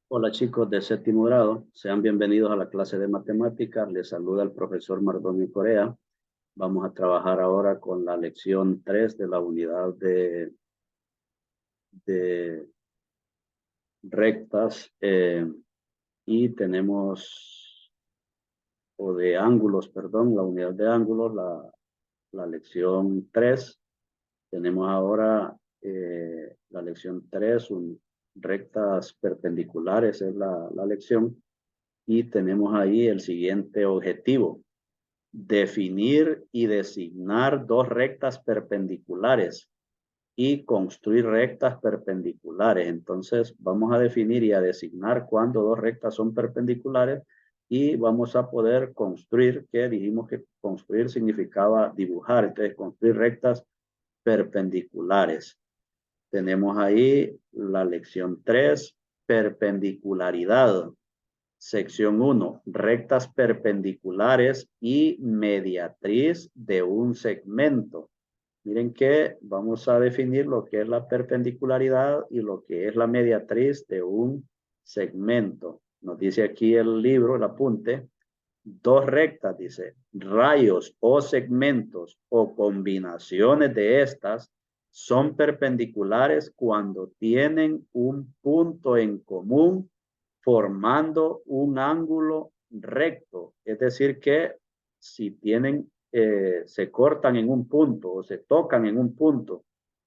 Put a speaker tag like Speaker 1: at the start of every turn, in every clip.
Speaker 1: Hola chicos de séptimo grado, sean bienvenidos a la clase de matemáticas. Les saluda el profesor Mardonio Corea. Vamos a trabajar ahora con la lección 3 de la unidad de rectas y tenemos, o de ángulos, perdón, la unidad de ángulos, la lección 3. Tenemos ahora la lección 3, rectas perpendiculares es la lección. Y tenemos ahí el siguiente objetivo: definir y designar dos rectas perpendiculares y construir rectas perpendiculares. Entonces vamos a definir y a designar cuándo dos rectas son perpendiculares y vamos a poder construir, que dijimos que construir significaba dibujar. Entonces construir rectas perpendiculares. Tenemos ahí la lección 3, perpendicularidad. Sección 1, rectas perpendiculares y mediatriz de un segmento. Miren que vamos a definir lo que es la perpendicularidad y lo que es la mediatriz de un segmento. Nos dice aquí el libro, el apunte, dos rectas, dice, rayos o segmentos o combinaciones de estas son perpendiculares cuando tienen un punto en común formando un ángulo recto. Es decir que si tienen, se cortan en un punto o se tocan en un punto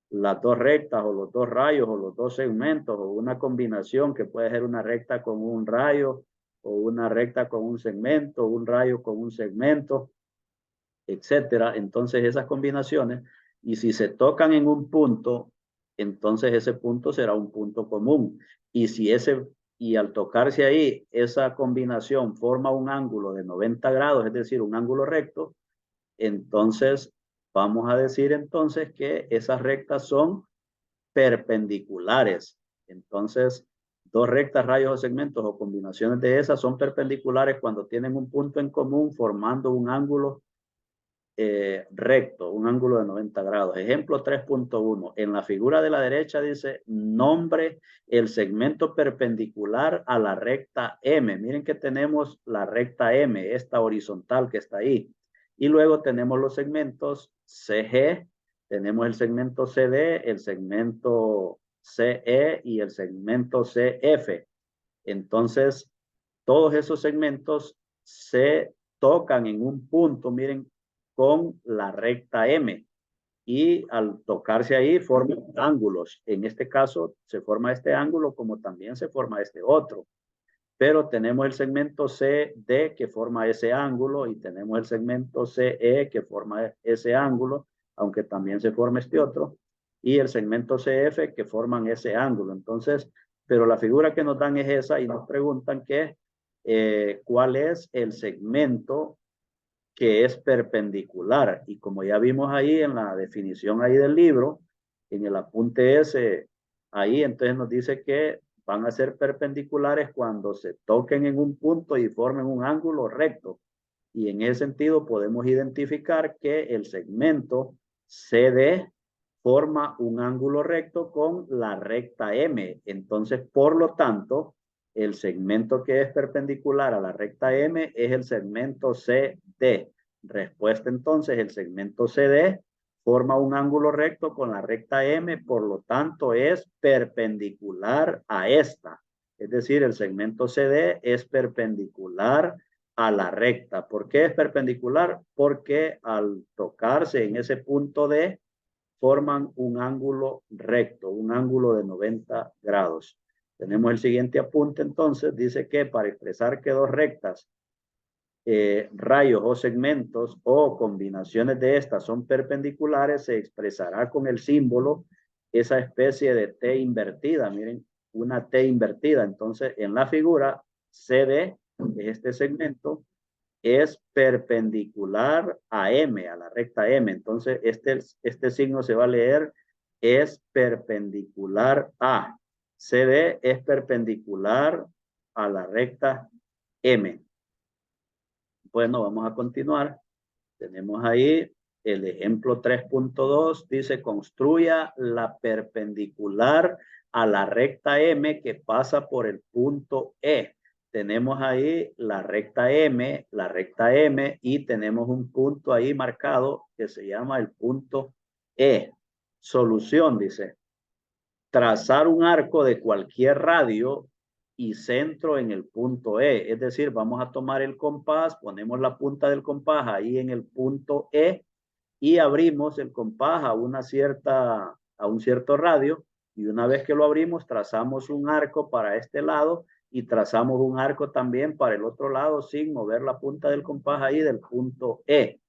Speaker 1: las dos rectas o los dos rayos o los dos segmentos o una combinación que puede ser una recta con un rayo o una recta con un segmento, un rayo con un segmento, etcétera. Entonces esas combinaciones, y si se tocan en un punto, entonces ese punto será un punto común. Y si y al tocarse ahí, esa combinación forma un ángulo de 90 grados, es decir, un ángulo recto, entonces vamos a decir entonces que esas rectas son perpendiculares. Entonces, dos rectas, rayos o segmentos o combinaciones de esas son perpendiculares cuando tienen un punto en común formando un ángulo recto, un ángulo de 90 grados. Ejemplo 3.1. En la figura de la derecha dice, nombre el segmento perpendicular a la recta M. Miren que tenemos la recta M, esta horizontal que está ahí. Y luego tenemos los segmentos CG, tenemos el segmento CD, el segmento CE y el segmento CF. Entonces, todos esos segmentos se tocan en un punto, miren, con la recta M. Y al tocarse ahí forman ángulos. En este caso se forma este ángulo como también se forma este otro. Pero tenemos el segmento CD que forma ese ángulo y tenemos el segmento CE que forma ese ángulo, aunque también se forma este otro, y el segmento CF que forman ese ángulo. Entonces, pero la figura que nos dan es esa y nos preguntan cuál es el segmento que es perpendicular. Y como ya vimos ahí en la definición ahí del libro, en el apunte ese, ahí entonces nos dice que van a ser perpendiculares cuando se toquen en un punto y formen un ángulo recto. Y en ese sentido podemos identificar que el segmento CD forma un ángulo recto con la recta M. Entonces, por lo tanto, el segmento que es perpendicular a la recta M es el segmento CD. Respuesta entonces, el segmento CD forma un ángulo recto con la recta M, por lo tanto es perpendicular a esta. Es decir, el segmento CD es perpendicular a la recta. ¿Por qué es perpendicular? Porque al tocarse en ese punto D, forman un ángulo recto, un ángulo de 90 grados. Tenemos el siguiente apunte entonces, dice que para expresar que dos rectas, rayos o segmentos o combinaciones de estas son perpendiculares, se expresará con el símbolo esa especie de T invertida. Miren, una T invertida. Entonces, en la figura CD, este segmento, es perpendicular a M, a la recta M. Entonces, este signo se va a leer, es perpendicular a. CD es perpendicular a la recta M. Bueno, vamos a continuar. Tenemos ahí el ejemplo 3.2. Dice, construya la perpendicular a la recta M que pasa por el punto E. Tenemos ahí la recta M y tenemos un punto ahí marcado que se llama el punto E. Solución, dice, trazar un arco de cualquier radio y centro en el punto E. Es decir, vamos a tomar el compás, ponemos la punta del compás ahí en el punto E y abrimos el compás a un cierto radio, y una vez que lo abrimos trazamos un arco para este lado y trazamos un arco también para el otro lado sin mover la punta del compás ahí del punto E.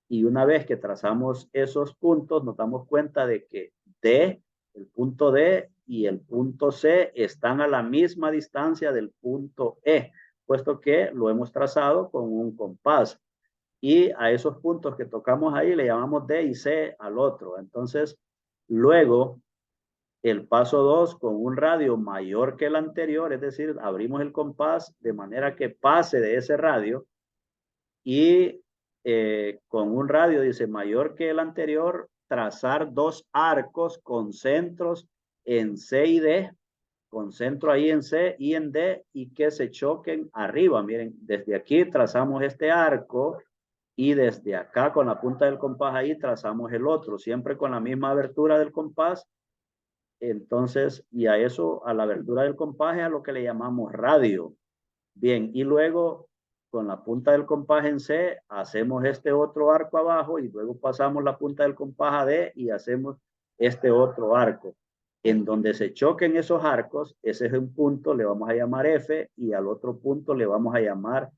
Speaker 1: Y una vez que trazamos esos puntos nos damos cuenta de que el punto D y el punto C están a la misma distancia del punto E, puesto que lo hemos trazado con un compás. Y a esos puntos que tocamos ahí le llamamos D y C al otro. Entonces, luego, el paso 2 con un radio mayor que el anterior, es decir, abrimos el compás de manera que pase de ese radio y con un radio, dice, mayor que el anterior, trazar dos arcos con centros en C y D, con centro ahí en C y en D, y que se choquen arriba. Miren, desde aquí trazamos este arco y desde acá con la punta del compás ahí trazamos el otro, siempre con la misma abertura del compás. Entonces, y a eso, a la abertura del compás es a lo que le llamamos radio. Bien, y luego con la punta del compás en C hacemos este otro arco abajo y luego pasamos la punta del compás a D y hacemos este otro arco. En donde se choquen esos arcos, ese es un punto, le vamos a llamar F, y al otro punto le vamos a llamar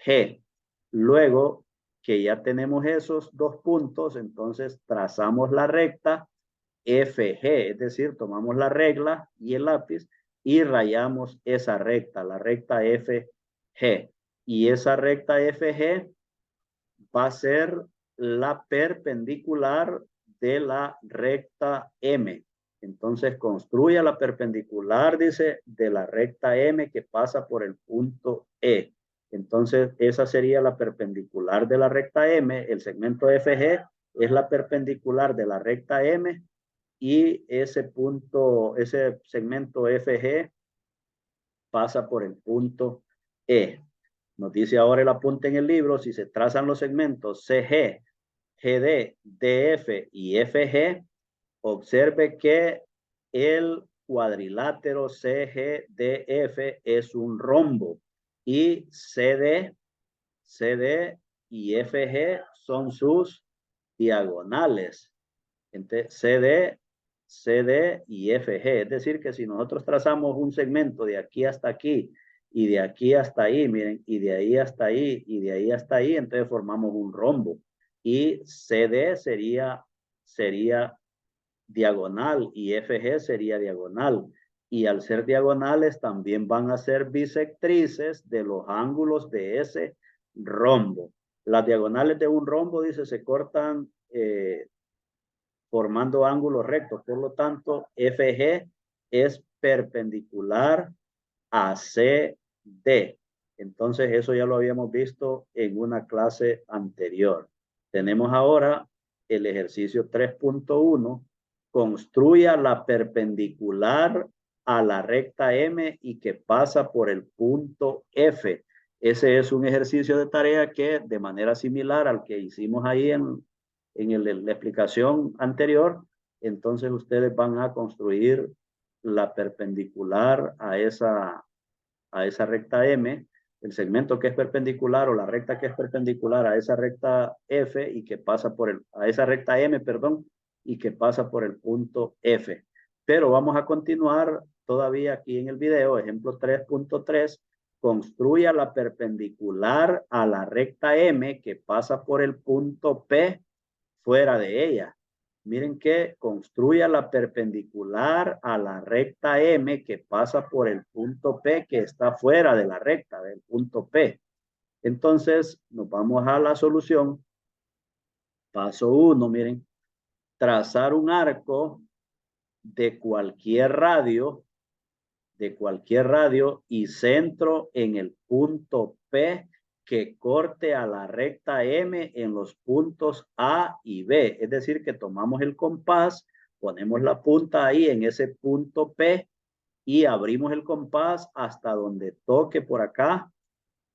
Speaker 1: G. Luego que ya tenemos esos dos puntos, entonces trazamos la recta FG, es decir, tomamos la regla y el lápiz y rayamos esa recta, la recta FG. Y esa recta FG va a ser la perpendicular de la recta M. Entonces construya la perpendicular, dice, de la recta M que pasa por el punto E. Entonces esa sería la perpendicular de la recta M. El segmento FG es la perpendicular de la recta M y ese punto, ese segmento FG pasa por el punto E. Nos dice ahora el apunte en el libro, si se trazan los segmentos CG, GD, DF y FG, observe que el cuadrilátero CGDF es un rombo y CD y FG son sus diagonales. Entonces, CD y FG. Es decir, que si nosotros trazamos un segmento de aquí hasta aquí y de aquí hasta ahí, miren, y de ahí hasta ahí y de ahí hasta ahí, entonces formamos un rombo. Y CD sería diagonal y FG sería diagonal. Y al ser diagonales también van a ser bisectrices de los ángulos de ese rombo. Las diagonales de un rombo, dice, se cortan formando ángulos rectos. Por lo tanto, FG es perpendicular a CD. Entonces, eso ya lo habíamos visto en una clase anterior. Tenemos ahora el ejercicio 3.1. Construya la perpendicular a la recta M y que pasa por el punto F. Ese es un ejercicio de tarea que, de manera similar al que hicimos ahí en la explicación anterior, entonces ustedes van a construir la perpendicular a esa recta M, el segmento que es perpendicular o la recta que es perpendicular a esa recta F y que pasa a esa recta M, perdón, y que pasa por el punto F. Pero vamos a continuar todavía aquí en el video, ejemplo 3.3, construya la perpendicular a la recta M que pasa por el punto P fuera de ella. Miren que construya la perpendicular a la recta M que pasa por el punto P que está fuera de la recta del punto P. Entonces nos vamos a la solución. Paso 1, miren, trazar un arco de cualquier radio y centro en el punto P que corte a la recta M en los puntos A y B. Es decir, que tomamos el compás, ponemos la punta ahí en ese punto P y abrimos el compás hasta donde toque por acá,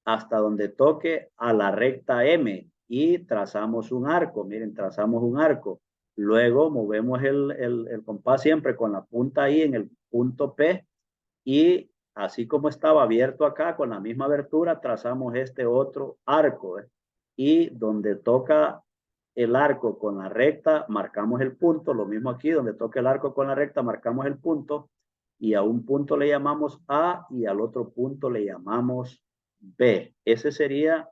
Speaker 1: hasta donde toque a la recta M y trazamos un arco. Miren, trazamos un arco. Luego movemos el compás siempre con la punta ahí en el punto P y así como estaba abierto acá con la misma abertura, trazamos este otro arco. Y donde toca el arco con la recta, marcamos el punto. Lo mismo aquí, donde toca el arco con la recta, marcamos el punto. Y a un punto le llamamos A y al otro punto le llamamos B. Ese sería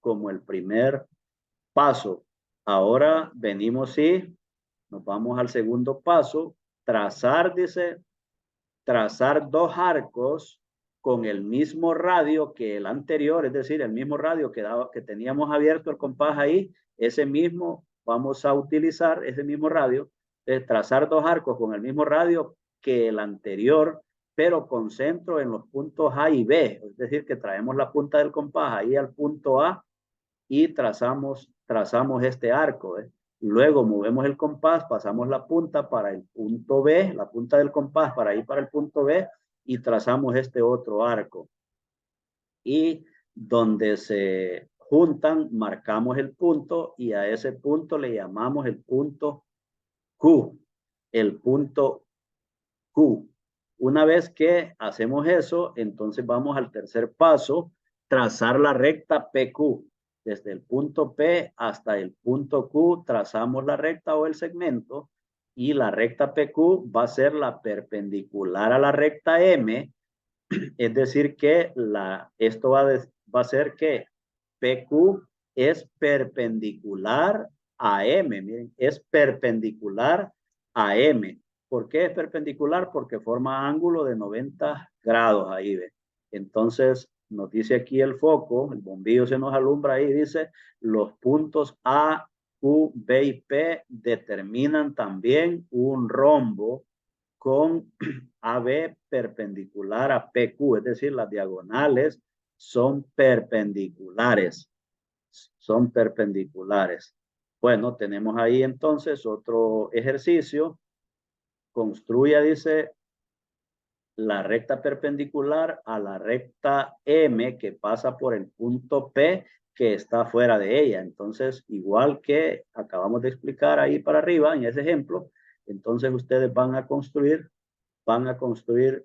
Speaker 1: como el primer paso. Ahora venimos y nos vamos al segundo paso. Trazar, dice, trazar dos arcos con el mismo radio que el anterior, es decir, el mismo radio que teníamos abierto el compás ahí, ese mismo vamos a utilizar, ese mismo radio, trazar dos arcos con el mismo radio que el anterior, pero con centro en los puntos A y B, es decir, que traemos la punta del compás ahí al punto A y trazamos este arco. Luego movemos el compás, pasamos la punta para el punto B, la punta del compás para ir para el punto B y trazamos este otro arco. Y donde se juntan, marcamos el punto y a ese punto le llamamos el punto Q. El punto Q. Una vez que hacemos eso, entonces vamos al tercer paso, trazar la recta PQ. Desde el punto P hasta el punto Q trazamos la recta o el segmento y la recta PQ va a ser la perpendicular a la recta M, es decir que esto va a ser que PQ es perpendicular a M, miren, es perpendicular a M. ¿Por qué es perpendicular? Porque forma ángulo de 90 grados ahí, ¿ve? Entonces, nos dice aquí el foco, el bombillo se nos alumbra ahí, dice, los puntos A, Q, B y P determinan también un rombo con AB perpendicular a PQ, es decir, las diagonales son perpendiculares. Son perpendiculares. Bueno, tenemos ahí entonces otro ejercicio. Construya, dice, la recta perpendicular a la recta M que pasa por el punto P que está fuera de ella. Entonces, igual que acabamos de explicar ahí para arriba en ese ejemplo, entonces ustedes van a construir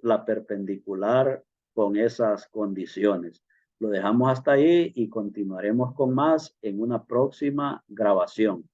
Speaker 1: la perpendicular con esas condiciones. Lo dejamos hasta ahí y continuaremos con más en una próxima grabación.